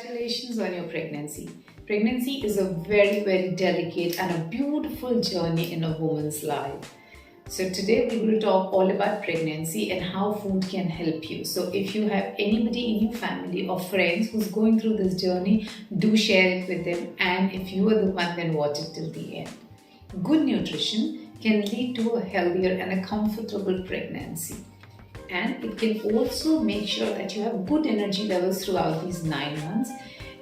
Congratulations on your pregnancy. Pregnancy is a very, very delicate and a beautiful journey in a woman's life. So today we're going to talk all about pregnancy and how food can help you. So if you have anybody in your family or friends who's going through this journey, do share it with them. And if you are the one, then watch it till the end. Good nutrition can lead to a healthier and a comfortable pregnancy. And it can also make sure that you have good energy levels throughout these 9 months.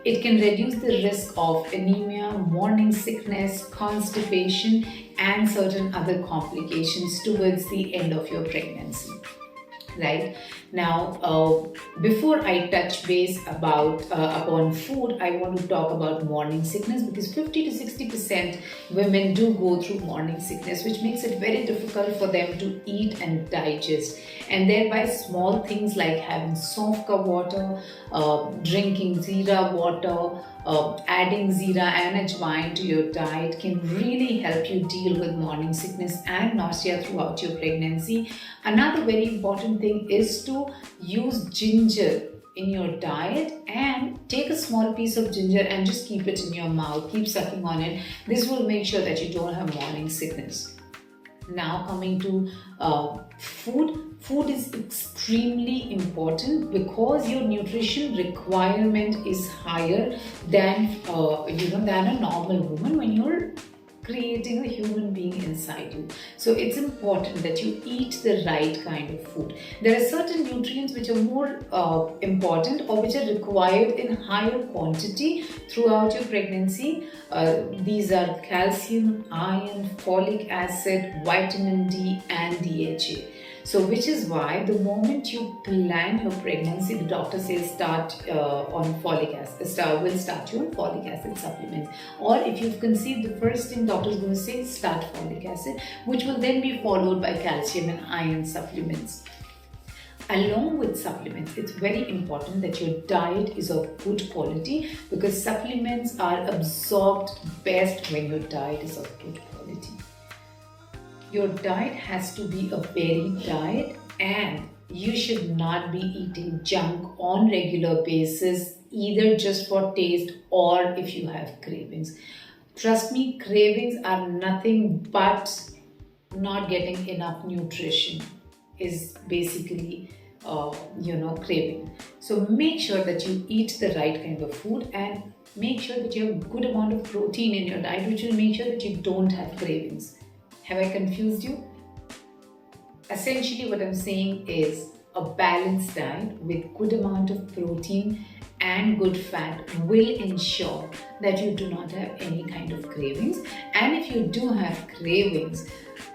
It can reduce the risk of anemia, morning sickness, constipation, and certain other complications towards the end of your pregnancy. Right now, before I touch base about upon food, I want to talk about morning sickness, because 50 to 60% women do go through morning sickness, which makes it very difficult for them to eat and digest, and thereby small things like having soft water, drinking Zira water, adding Zira and Ajwain to your diet can really help you deal with morning sickness and nausea throughout your pregnancy. Another very important thing is to use ginger in your diet, and take a small piece of ginger and just keep it in your mouth, keep sucking on it. This will make sure that you don't have morning sickness. Now coming to food is extremely important, because your nutrition requirement is higher than than a normal woman when you're creating a human being inside you. So it's important that you eat the right kind of food. There are certain nutrients which are more important, or which are required in higher quantity throughout your pregnancy. These are calcium, iron, folic acid, vitamin D, and DHA. So which is why the moment you plan your pregnancy, the doctor says start on folic acid, will start you on folic acid supplements. Or if you've conceived, the first thing doctor is going to say is start folic acid, which will then be followed by calcium and iron supplements. Along with supplements, it's very important that your diet is of good quality, because supplements are absorbed best when your diet is of good quality. Your diet has to be a varied diet, and you should not be eating junk on regular basis, either just for taste or if you have cravings. Trust me, cravings are nothing but not getting enough nutrition is basically craving. So make sure that you eat the right kind of food, and make sure that you have a good amount of protein in your diet, which will make sure that you don't have cravings. Have I confused you? Essentially what I'm saying is a balanced diet with good amount of protein and good fat will ensure that you do not have any kind of cravings. And if you do have cravings,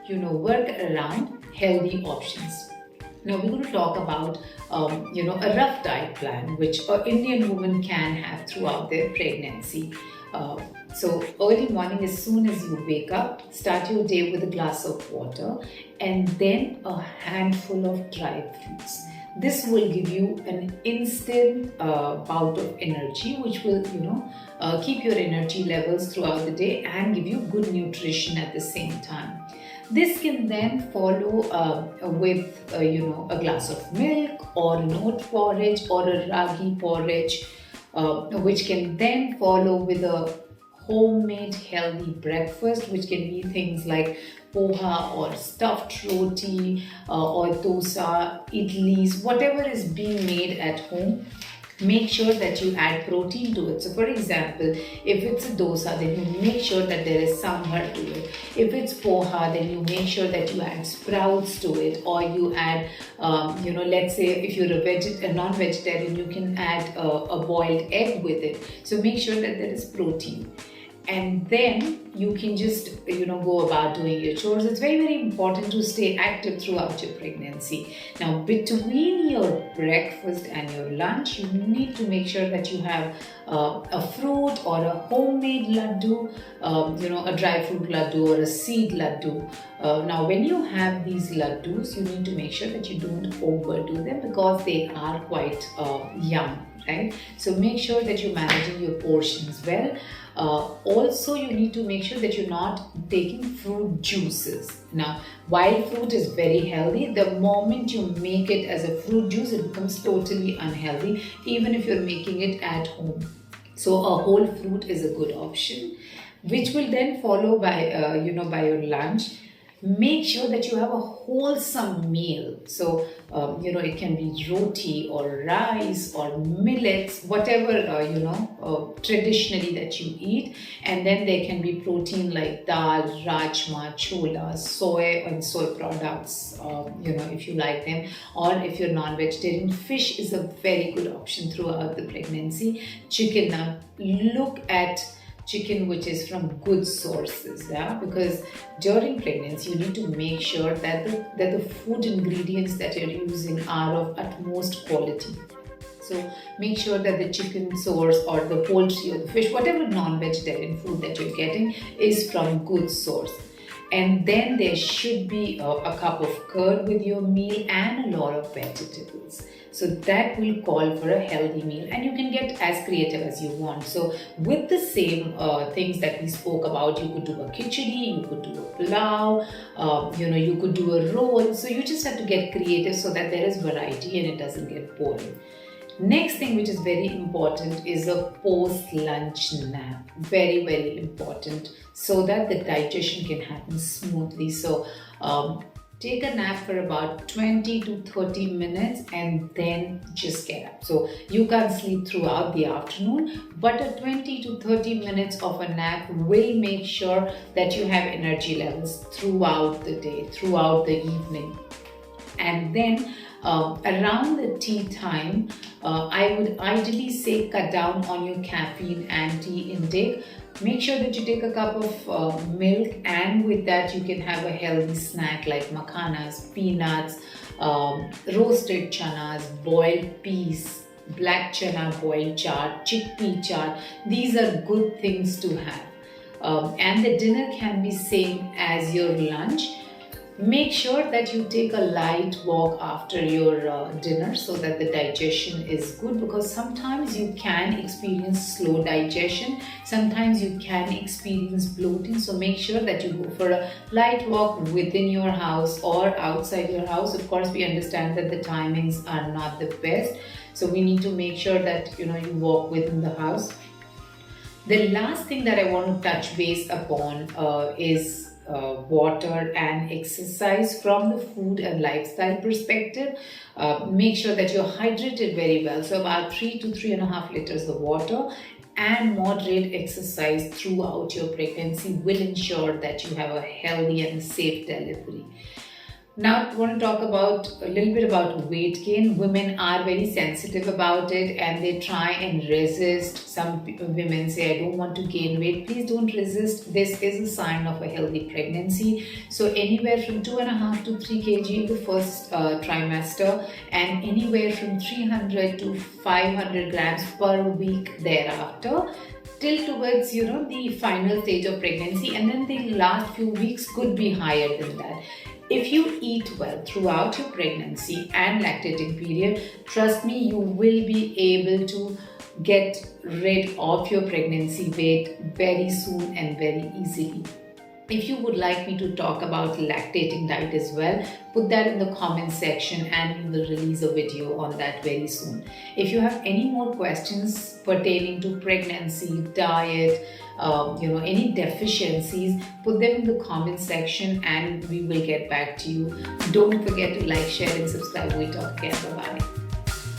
work around healthy options. Now we're going to talk about a rough diet plan which an Indian woman can have throughout their pregnancy. So early morning, as soon as you wake up, start your day with a glass of water and then a handful of dried fruits. This will give you an instant bout of energy, which will keep your energy levels throughout the day and give you good nutrition at the same time. This can then follow with a glass of milk, or an oat porridge, or a ragi porridge, which can then follow with a homemade healthy breakfast, which can be things like poha or stuffed roti or dosa, idlis, whatever is being made at home. Make sure that you add protein to it. So for example, if it's a dosa, then you make sure that there is sambar to it. If it's poha, then you make sure that you add sprouts to it, or you add, let's say if you're a non-vegetarian, you can add a boiled egg with it. So make sure that there is protein. And then you can just go about doing your chores. It's very, very important to stay active throughout your pregnancy. Now between your breakfast and your lunch, you need to make sure that you have a fruit or a homemade laddu, a dry fruit laddu or a seed laddu. Now when you have these laddus, you need to make sure that you don't overdo them, because they are quite young, right? So make sure that you're managing your portions well. Also, you need to make sure that you're not taking fruit juices. Now, while fruit is very healthy, the moment you make it as a fruit juice, it becomes totally unhealthy, even if you're making it at home. So a whole fruit is a good option, which will then follow by by your lunch. Make sure that you have a wholesome meal. So it can be roti or rice or millets, whatever traditionally that you eat. And then there can be protein like dal, rajma, chola, soy and soy products, if you like them. Or if you're non-vegetarian, fish is a very good option throughout the pregnancy. Chicken, now look at chicken which is from good sources, because during pregnancy you need to make sure that the food ingredients that you're using are of utmost quality. So make sure that the chicken source or the poultry or the fish, whatever non-vegetarian food that you're getting, is from good source. And then there should be a cup of curd with your meal and a lot of vegetables. So that will call for a healthy meal, and you can get as creative as you want. So with the same things that we spoke about, you could do a khichdi, you could do a pulao, you could do a roll. So you just have to get creative so that there is variety and it doesn't get boring. Next thing which is very important is a post-lunch nap. Very, very important, so that the digestion can happen smoothly. So take a nap for about 20 to 30 minutes and then just get up. So you can't sleep throughout the afternoon, but a 20 to 30 minutes of a nap will make sure that you have energy levels throughout the day, throughout the evening. And then around the tea time, I would ideally say cut down on your caffeine and tea intake. Make sure that you take a cup of milk, and with that you can have a healthy snack like makhanas, peanuts, roasted chanas, boiled peas, black chana boiled chaat, chickpea chaat. These are good things to have. And the dinner can be same as your lunch. Make sure that you take a light walk after your dinner so that the digestion is good, because sometimes you can experience slow digestion, sometimes you can experience bloating. So make sure that you go for a light walk within your house or outside your house. Of course, we understand that the timings are not the best, so we need to make sure that you walk within the house. The last thing that I want to touch base upon is water and exercise from the food and lifestyle perspective. Make sure that you're hydrated very well. So about 3 to 3.5 liters of water and moderate exercise throughout your pregnancy will ensure that you have a healthy and safe delivery. Now I want to talk about a little bit about weight gain. Women are very sensitive about it and they try and resist. Some women say, I don't want to gain weight. Please don't resist. This is a sign of a healthy pregnancy. So anywhere from 2.5 to 3 kg in the first trimester, and anywhere from 300 to 500 grams per week thereafter, till towards the final stage of pregnancy, and then the last few weeks could be higher than that. If you eat well throughout your pregnancy and lactating period, trust me, you will be able to get rid of your pregnancy weight very soon and very easily. If you would like me to talk about lactating diet as well, put that in the comment section and we will release a video on that very soon. If you have any more questions pertaining to pregnancy, diet, any deficiencies, put them in the comment section and we will get back to you. Don't forget to like, share and subscribe. We talk again. Bye-bye.